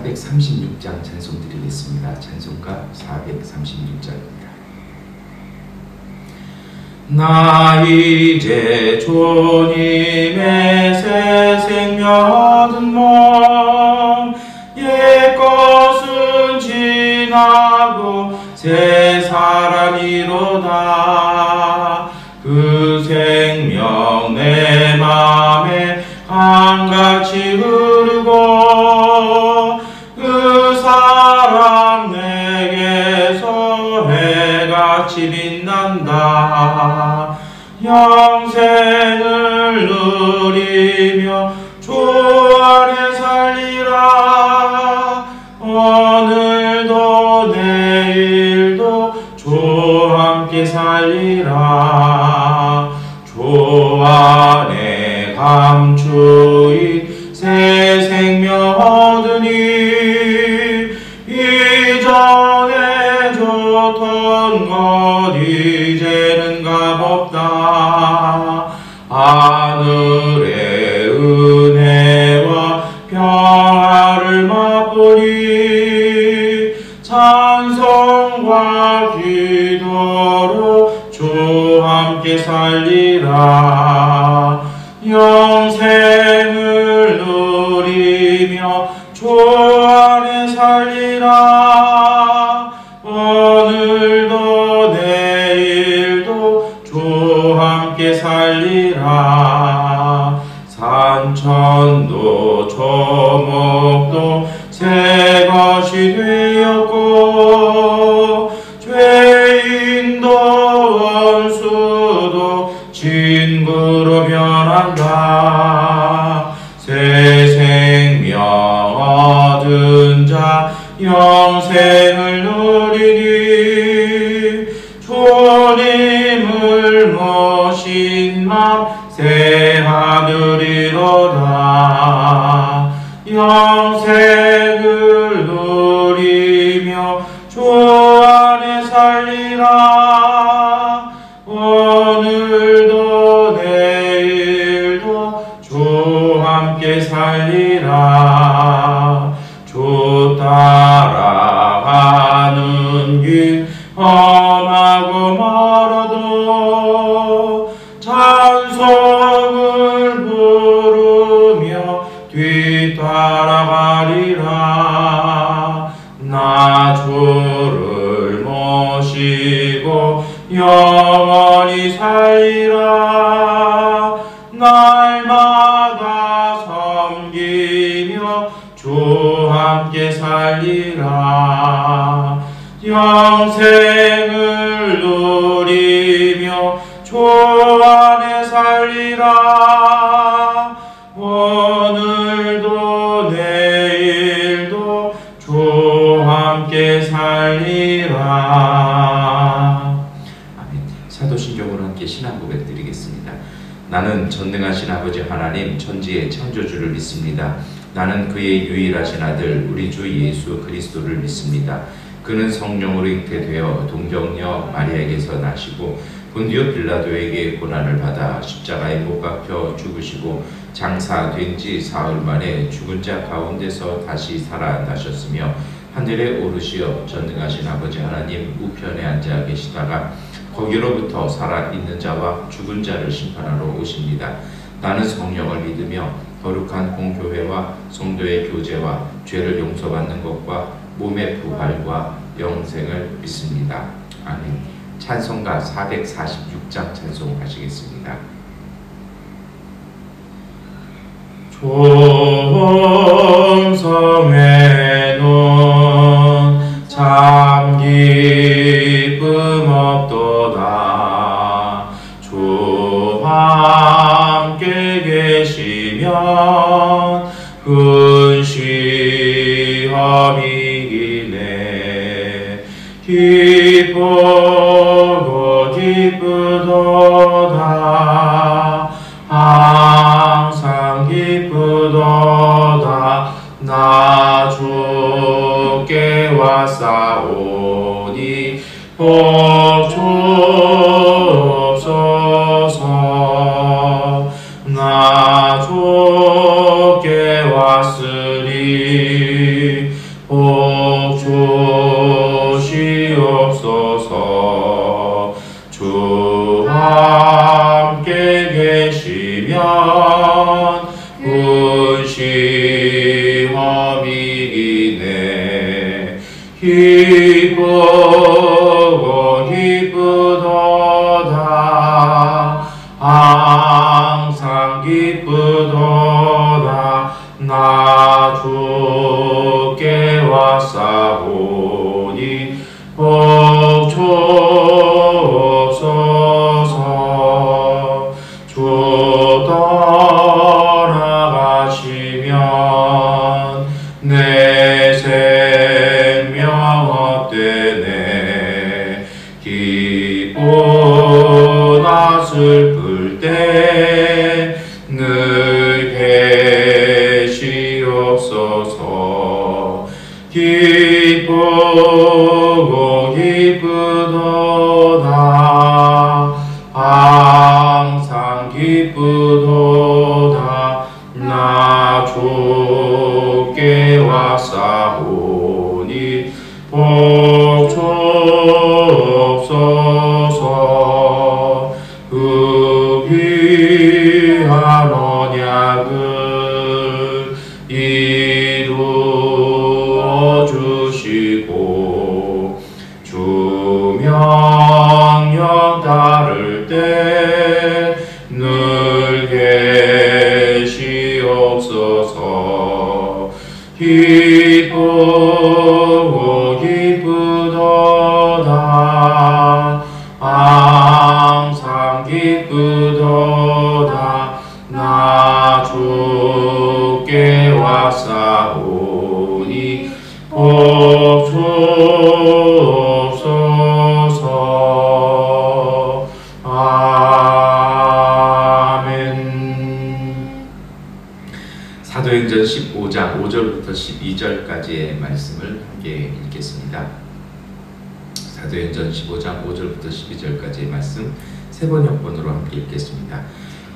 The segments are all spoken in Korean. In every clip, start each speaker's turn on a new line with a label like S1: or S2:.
S1: 436장 찬송 드리겠습니다. 찬송가 436장입니다. 나 이제 주님의 새 생명 얻은 몸 옛것은 지나고 새 사람이로다. 그 생명 내 맘에 강같이 흐르고 그 사랑 내게서 해같이 빛난다. 영생을 누리며 주 안에 살리라. 오늘도 내일도 주 함께 살리라. 주 안에 감추인 새 생명 얻으니 이전에 줬던 것 이제는 값없다. 하늘의 은혜와 평화를 맛보니 찬송과 기도로 주 함께 살리라. 영생을 누리며 주 안에 살리라. 오늘도 내일도 주 함께 살리라. 산천도 초목도 새 것이 되었고 죄인도 원수도 친구로 변한다. 새 생명 얻은 자 영생을 누리니 주님을 모신 맘 새 하늘이로다. 영생을 누리며 주 안에 살리라. 오늘도 내일도 주 함께 살리라. 주 따라가는 길 험하고 멀어도 찬송을 부르며 뒤따라가리라. 나 주를 모시고 영원히 살리라. 날마다 섬기며 주 함께 살리라. 영생을 누리며 주 안에 살리라. 오늘도 내일도 주 함께 살리라. 아멘. 사도신경으로 함께 신앙 고백 드리겠습니다. 나는 전능하신 아버지 하나님 천지의 창조주를 믿습니다. 나는 그의 유일하신 아들 우리 주 예수 그리스도를 믿습니다. 그는 성령으로 잉태되어 동정녀 마리아에게서 나시고 본디오 빌라도에게 고난을 받아 십자가에 못 박혀 죽으시고 장사된 지 사흘 만에 죽은 자 가운데서 다시 살아나셨으며 하늘에 오르시어 전능하신 아버지 하나님 우편에 앉아 계시다가 거기로부터 살아있는 자와 죽은 자를 심판하러 오십니다. 나는 성령을 믿으며 거룩한 공교회와 성도의 교제와 죄를 용서받는 것과 몸의 부활과 영생을 믿습니다. 아멘. 찬송가 446장 찬송하시겠습니다. 존성에는 참 기쁨 없도다. 주 함께 계시면 근시험이기네. 기쁘고 기쁘도다. 항상 기쁘도다. 나 주께 왔사오니 복 주옵소서. 나 주께 왔으니 주시옵소서. 주 함께 계시면 시험이 이네 기쁘고 기쁘도다. 항상 기쁘도다. 나 주께 왔사오니 복 주옵소서. 주 떠나가시면 내 생명 헛되네. 기쁘나 슬플 때 늘 계시옵소서. 기쁘고 기쁘도다. 항상 기쁘도다. 나 주께 왔사오니 복 주옵소서. 그 귀한 언약을 이루어 주시고 주 명령 따를 때 늘 계시옵소서. 기쁘고 기쁘도다. 항상 기쁘도다. 나 주께 왔사오니 복 주옵소서. 아멘. 사도행전 15장 5절부터 12절까지의 말씀을 함께 읽겠습니다. 사도행전 15장 5절부터 12절까지의 말씀 세 번역본으로 함께 읽겠습니다.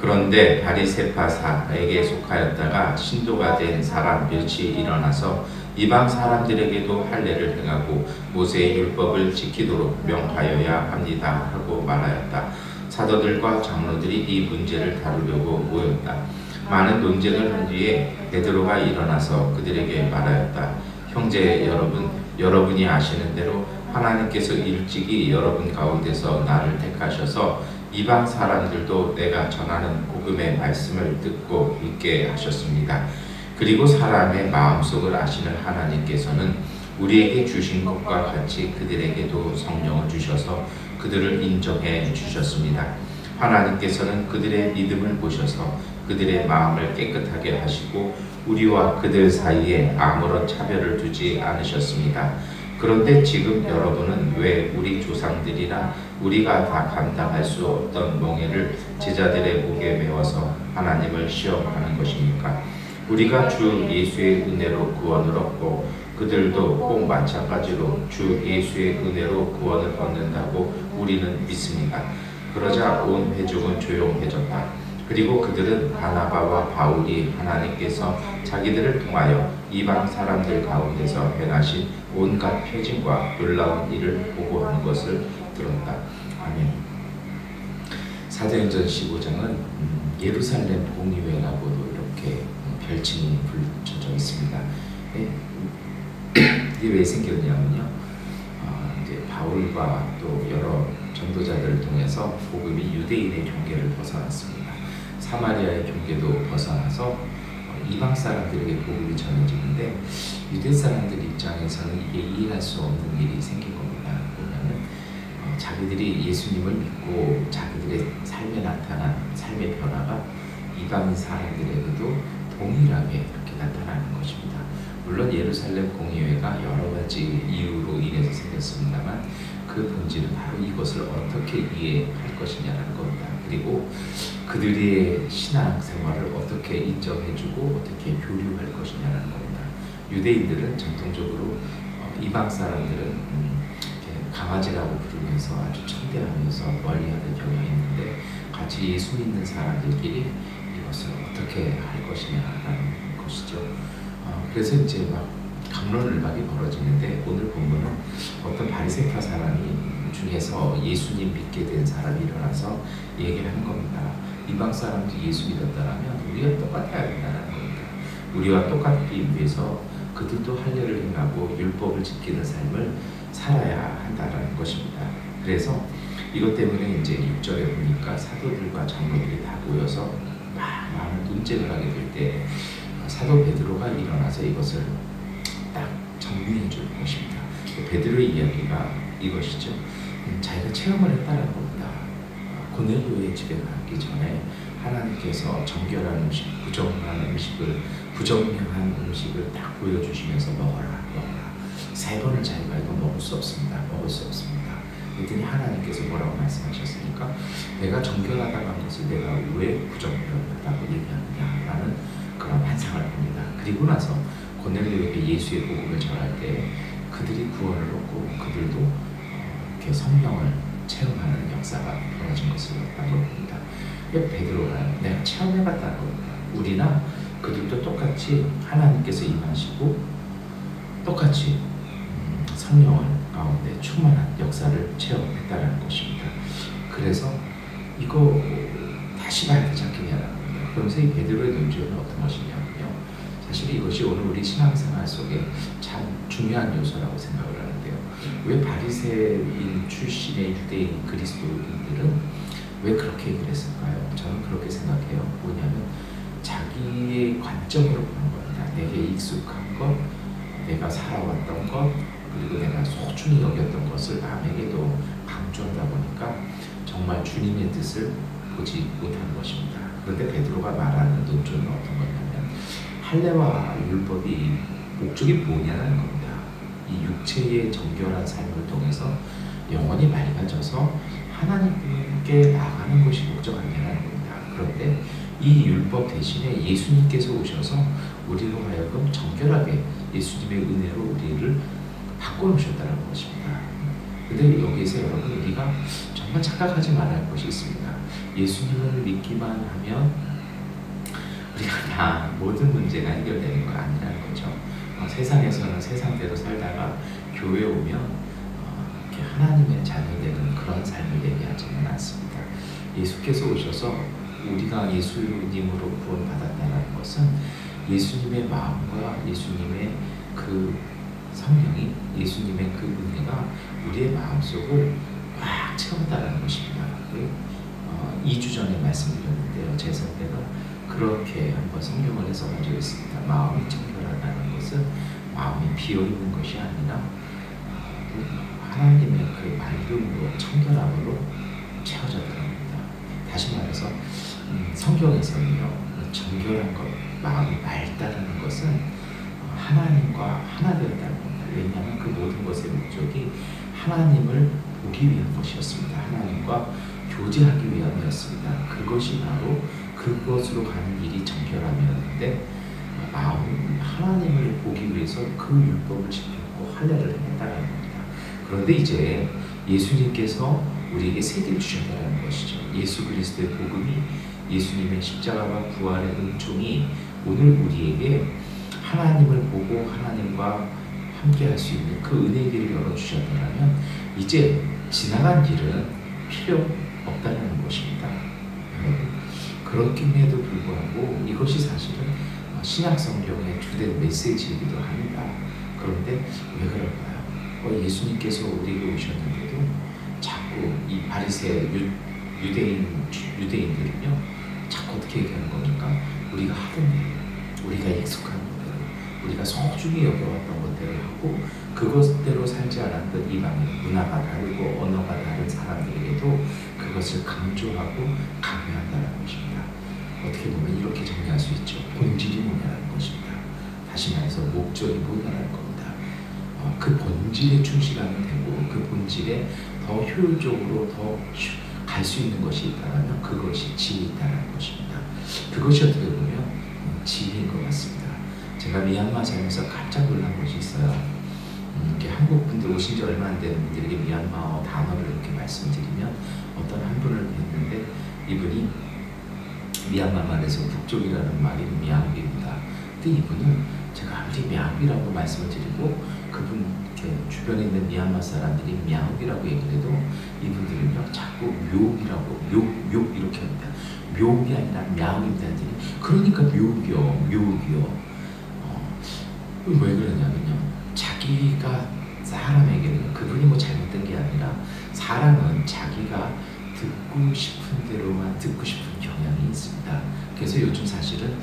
S1: 그런데 바리새파사에게 속하였다가 신도가 된 사람 몇이 일어나서 이방 사람들에게도 할례를 행하고 모세의 율법을 지키도록 명하여야 합니다 하고 말하였다. 사도들과 장로들이 이 문제를 다루려고 모였다. 많은 논쟁을 한 뒤에 베드로가 일어나서 그들에게 말하였다. 형제 여러분, 여러분이 아시는 대로 하나님께서 일찍이 여러분 가운데서 나를 택하셔서 이방 사람들도 내가 전하는 복음의 말씀을 듣고 믿게 하셨습니다. 그리고 사람의 마음속을 아시는 하나님께서는 우리에게 주신 것과 같이 그들에게도 성령을 주셔서 그들을 인정해 주셨습니다. 하나님께서는 그들의 믿음을 보셔서 그들의 마음을 깨끗하게 하시고 우리와 그들 사이에 아무런 차별을 두지 않으셨습니다. 그런데 지금 여러분은 왜 우리 조상들이나 우리가 다 감당할 수 없던 멍에를 제자들의 목에 메워서 하나님을 시험하는 것입니까? 우리가 주 예수의 은혜로 구원을 얻고 그들도 꼭 마찬가지로 주 예수의 은혜로 구원을 얻는다고 우리는 믿습니다. 그러자 온 회중은 조용해졌다. 그리고 그들은 바나바와 바울이 하나님께서 자기들을 통하여 이방 사람들 가운데서 행하신 온갖 표징과 놀라운 일을 보고하는 것을 들었다. 아멘. 사도행전 15장은 예루살렘 공의회라고도 이렇게 별칭이 붙여져 있습니다. 이게 왜 생겼냐면요. 이제 바울과 또 여러 전도자들을 통해서 복음이 유대인의 경계를 벗어났습니다. 사마리아의 경계도 벗어나서 이방 사람들에게 복음이 전해지는데 유대 사람들 입장에서는 이게 이해할 수 없는 일이 생긴 겁니다. 왜냐하면 자기들이 예수님을 믿고 자기들의 삶에 나타난 삶의 변화가 이방인 사람들에게도 동일하게 이렇게 나타나는 것입니다. 물론 예루살렘 공의회가 여러 가지 이유로 인해서 생겼습니다만 그 본질은 바로 이것을 어떻게 이해할 것이냐는 겁니다. 그리고 그들의 신앙 생활을 어떻게 인정해주고 어떻게 교류할 것이냐는 겁니다. 유대인들은 전통적으로 이방 사람들은 강아지라고 부르면서 아주 천대하면서 멀리하는 경향이 있는데 같이 예수 믿는 사람들끼리 이것을 어떻게 할 것이냐라는 것이죠. 그래서 이제 막 갑론을박이 벌어지는데 오늘 본문은 어떤 바리새파 사람이 중에서 예수님 믿게 된 사람이 일어나서 얘기하는 겁니다. 이방 사람도 예수 믿었다면 우리가 똑같아야 된다는 겁니다. 우리와 똑같기 위해서 그들도 할례를 행하고 율법을 지키는 삶을 살아야 한다는 것입니다. 그래서 이것 때문에 이제 6절에 보니까 사도들과 장로들이 다 모여서 많은 논쟁을 하게 될 때 사도 베드로가 일어나서 이것을 딱 정리해 줄 것입니다. 베드로의 이야기가 이것이죠. 자기가 체험을 했다는 겁니다. 고넬료의 집에 가기 전에 하나님께서 정결한 음식, 부정량한 음식을 딱 보여주시면서 먹어라. 3번을 자기가 이거 먹을 수 없습니다. 그랬더니 하나님께서 뭐라고 말씀하셨습니까? 내가 정결하다고 한 것을 내가 왜 부정결하다고 얘기하느냐라는 그런 환상을 봅니다. 그리고 나서 고넬료에게 예수의 복음을 전할 때 그들이 구원을 얻고 그들도 이렇게 성령을 체험하는 역사가 벌어진 것을 봤다고 봅니다. 베드로가 내가 체험해봤다는 겁니다. 우리나 그들도 똑같이 하나님께서 임하시고 똑같이 성령을 가운데 충만한 역사를 체험했다는 것입니다. 그래서 이거 다시 봐야 되지 않겠냐라는 겁니다. 그러면서 이 베드로의 논지는 어떤 것이냐면요. 사실 이것이 오늘 우리 신앙생활 속에 참 중요한 요소라고 생각을 하는데요. 왜 바리새인 출신의 유대인 그리스도인들은 왜 그렇게 얘기를 했을까요? 저는 그렇게 생각해요. 뭐냐면 자기의 관점으로 보는 겁니다. 내게 익숙한 것, 내가 살아왔던 것, 그리고 내가 소중히 여겼던 것을 남에게도 강조하다 보니까 정말 주님의 뜻을 보지 못한 것입니다. 그런데 베드로가 말하는 논조는 어떤 거냐면 할례와 율법이 목적이 뭐냐는 겁니다. 이 육체의 정결한 삶을 통해서 영혼이 맑아져서 하나님께 나아가는 것이 목적 아니라는 겁니다. 그런데 이 율법 대신에 예수님께서 오셔서 우리로 하여금 정결하게 예수님의 은혜로 우리를 바꿔놓으셨다는 것입니다. 근데 여기에서 여러분 우리가 정말 착각하지 말아야 할 것이 있습니다. 예수님을 믿기만 하면 우리가 다 모든 문제가 해결되는 거 아니라는 거죠. 세상에서는 세상대로 살다가 교회에 오면 이렇게 하나님의 자녀되는 그런 삶을 얘기하지는 않습니다. 예수께서 오셔서 우리가 예수님으로 구원받았다는 것은 예수님의 마음과 예수님의 그 성령이 예수님의 그 은혜가 우리의 마음속을 꽉 채운다는 것입니다. 2주 전에 말씀드렸는데요. 제 선배가 그렇게 한번 성경을 해석한 적이 있습니다. 마음이 정결하다는 것은 마음이 비어있는 것이 아니라 하나님의 그 맑음으로 청결함으로 채워졌다는 겁니다. 다시 말해서 성경에서는요. 정결한 것, 마음이 맑다는 것은 하나님과 하나 되었다는 겁니다. 왜냐하면 그 모든 것의 목적이 하나님을 보기 위한 것이었습니다. 하나님과 교제하기 위함이었습니다. 그것이 바로 그것으로 가는 일이 정결함이었는데 마음 하나님을 보기 위해서 그 율법을 지켰고 할례를 했다는 겁니다. 그런데 이제 예수님께서 우리에게 세계를 주셨다는 것이죠. 예수 그리스도의 복음이 예수님의 십자가와 부활의 은총이 오늘 우리에게 하나님을 보고 하나님과 함께 할 수 있는 그 은혜의 길을 열어주셨다면 이제 지나간 길은 필요 없다는 것입니다. 그렇긴에도 불구하고 이것이 사실은 신약 성경의 주된 메시지이기도 합니다. 그런데 왜 그럴까요? 예수님께서 우리에게 오셨는데도 자꾸 이 바리새 유대인들은요 자꾸 어떻게 얘기하는 겁니까? 우리가 하던 일, 우리가 익숙한 것대로, 우리가 소중히 여겨왔던 것대로 하고 그것대로 살지 않았던 이방인, 문화가 다르고 언어가 다른 사람들에게도 그것을 강조하고 강요한다는 것입니다. 어떻게 보면 이렇게 정리할 수 있죠. 본질이 뭐냐는 것입니다. 다시 말해서 목적이 뭐냐는 겁니다. 그 본질에 충실하면 되고 그 본질에 더 효율적으로 더 갈 수 있는 것이 있다면 그것이 지혜이다라는 것입니다. 그것이 어떻게 보면 지혜인 것 같습니다. 제가 미얀마 살면서 깜짝 놀란 것이 있어요. 이렇게 한국 분들 오신 지 얼마 안 되는 분들에게 미얀마어 단어를 이렇게 말씀드리면 어떤 한 분을 뵀는데 이분이 미얀마 말에서 북쪽이라는 말이 미얀마입니다. 근데 이분은 제가 아무리 미야옥이라고 말씀을 드리고 그분 이렇게 주변에 있는 미얀마 사람들이 미야옥이라고 얘기를 해도 이분들은요 자꾸 묘옥이라고 묘옥 이렇게 합니다. 묘옥이 아니라 미야옥입니다. 그러니까 묘옥이요. 왜 그러냐면요, 자기가 사람에게는 그분이 뭐 잘못된 게 아니라 사람은 자기가 듣고 싶은 대로만 듣고 싶은 경향이 있습니다. 그래서 요즘 사실은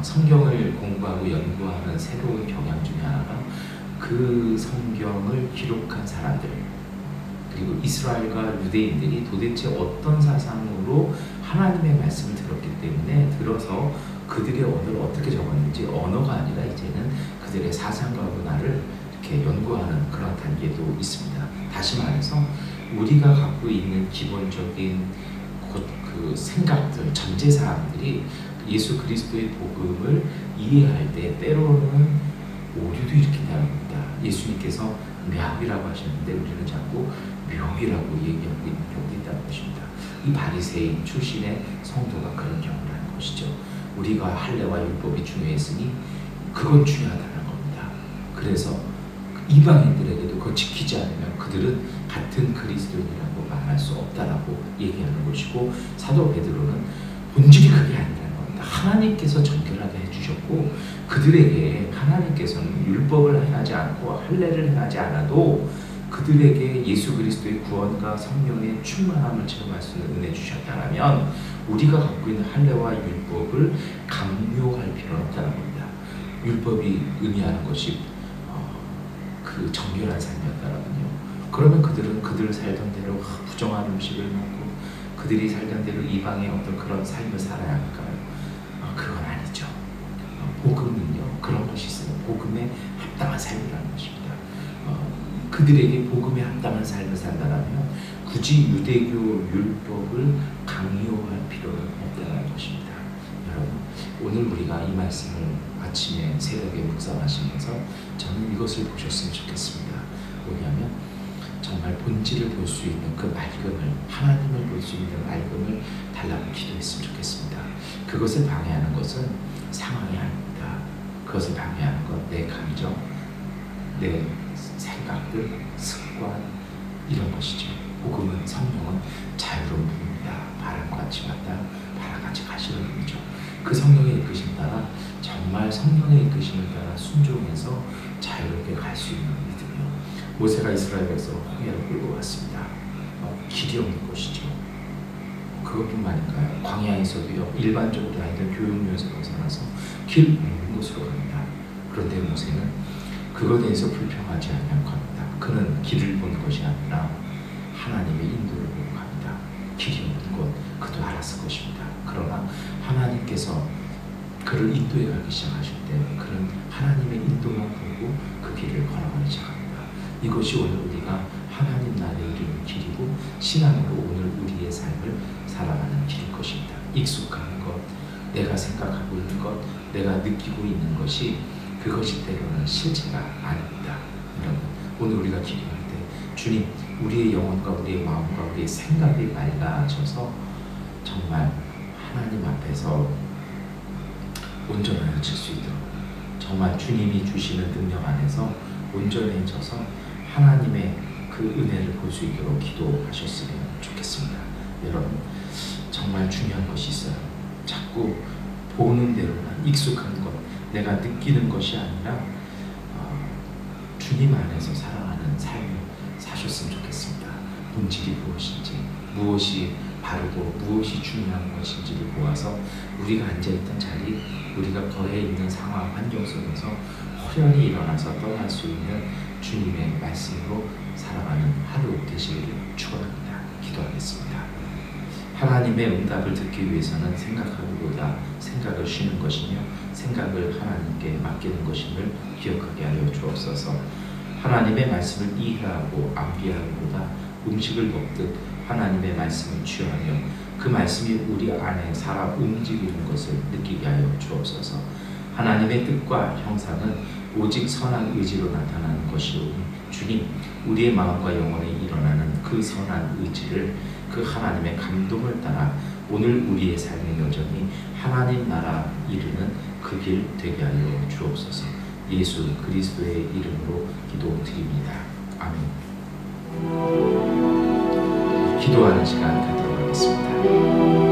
S1: 성경을 공부하고 연구하는 새로운 경향 중에 하나가 그 성경을 기록한 사람들, 그리고 이스라엘과 유대인들이 도대체 어떤 사상으로 하나님의 말씀을 들었기 때문에 들어서 그들의 언어를 어떻게 적었는지, 언어가 아니라 이제는 그들의 사상과 문화를 이렇게 연구하는 그런 단계도 있습니다. 다시 말해서 우리가 갖고 있는 기본적인 그 생각들, 전제사항들이 예수 그리스도의 복음을 이해할 때 때로는 오류도 일으키게 합니다. 예수님께서 묘이라고 하셨는데 우리는 자꾸 묘이라고 얘기하고 있는 경우도 있다는 것입니다. 이 바리새인 출신의 성도가 그런 경우를 하는 것이죠. 우리가 할례와 율법이 중요했으니 그건 중요하다는 겁니다. 그래서 이방인들에게도 그거 지키지 않으면 그들은 같은 그리스도인이라고 말할 수 없다라고 얘기하는 것이고, 사도 베드로는 본질이 그게 아니라는 겁니다. 하나님께서 정결하게 해주셨고 그들에게 하나님께서는 율법을 행하지 않고 할례를 행하지 않아도 그들에게 예수 그리스도의 구원과 성령의 충만함을 체험할 수 있는 은혜 주셨다면 우리가 갖고 있는 할례와 율법을 강요할 필요는 없다는 겁니다. 율법이 의미하는 것이 그 정결한 삶이었다라면요, 그러면 그들은 그들 살던 대로 부정한 음식을 먹고 그들이 살던 대로 이방의 어떤 그런 삶을 살아야 할까요? 그건 아니죠. 복음은요 그런 것이 있어요. 복음에 합당한 삶이라는 것입니다. 그들에게 복음에 합당한 삶을 산다면 굳이 유대교 율법을 강요할 필요는 없다는 것입니다. 여러분, 오늘 우리가 이 말씀을 아침에 새벽에 묵상하시면서 저는 이것을 보셨으면 좋겠습니다. 뭐냐면 정말 본질을 볼 수 있는 그 맑음을, 하나님을 볼 수 있는 맑음을 달라고 기도했으면 좋겠습니다. 그것을 방해하는 것은 상황이 아닙니다. 그것을 방해하는 건 내 감정, 내 생각들, 습관, 이런 것이죠. 복음은, 성령은 자유로운 분입니다. 바람같이 왔다 바람같이 가시는 분이죠. 그 성령의 이끄심 따라, 정말 성령의 이끄심을 따라 순종해서 자유롭게 갈 수 있는 믿음이요. 모세가 이스라엘에서 홍해를 끌고 갔습니다. 길이 없는 곳이죠. 그것뿐만인가요? 광야에서도요, 일반적으로 다니던 교육로에서 벗어나서 길 없는 곳으로 갑니다. 그런데 모세는 그것에 대해서 불평하지 않냐고 합니다. 그는 길을 본 것이 아니라 하나님의 인도를 보고 갑니다. 길이 없는 것, 그도 알았을 것입니다. 그러나 하나님께서 그를 인도해 가기 시작하실 때 그는 하나님의 인도만 보고 그 길을 걸어가기 시작합니다. 이것이 오늘 우리가 하나님 나라에 이르는 길이고 신앙으로 오늘 우리의 삶을 살아가는 길일 것입니다. 익숙한 것, 내가 생각하고 있는 것, 내가 느끼고 있는 것이, 그것이 때로는 실체가 아닙니다. 여러분, 오늘 우리가 기도할 때 주님, 우리의 영혼과 우리의 마음과 우리의 생각이 맑아져서 정말 하나님 앞에서 온전해질 수 있도록, 정말 주님이 주시는 능력 안에서 온전해져서 하나님의 그 은혜를 볼 수 있도록 기도하셨으면 좋겠습니다. 여러분, 정말 중요한 것이 있어요. 자꾸 보는 대로만, 익숙한 것, 내가 느끼는 것이 아니라 주님 안에서 살아가는 삶을 사셨으면 좋겠습니다. 본질이 무엇인지, 무엇이 바르고 무엇이 중요한 것인지를 보아서 우리가 앉아있던 자리, 우리가 거해 있는 상황, 환경 속에서 호련히 일어나서 떠날 수 있는 주님의 말씀으로 살아가는 하루 되시기를 축원합니다. 기도하겠습니다. 하나님의 응답을 듣기 위해서는 생각하기보다 생각을 쉬는 것이며 생각을 하나님께 맡기는 것임을 기억하게 하여 주옵소서. 하나님의 말씀을 이해하고 암기하기보다 음식을 먹듯 하나님의 말씀을 취하며 그 말씀이 우리 안에 살아 움직이는 것을 느끼게 하여 주옵소서. 하나님의 뜻과 형상은 오직 선한 의지로 나타나는 것이오니 주님, 우리의 마음과 영혼에 일어나는 그 선한 의지를, 그 하나님의 감동을 따라 오늘 우리의 삶의 여정이 하나님 나라 이르는 그 길 되게 하여 주옵소서. 예수 그리스도의 이름으로 기도드립니다. 아멘. 기도하는 시간 갖도록 하겠습니다.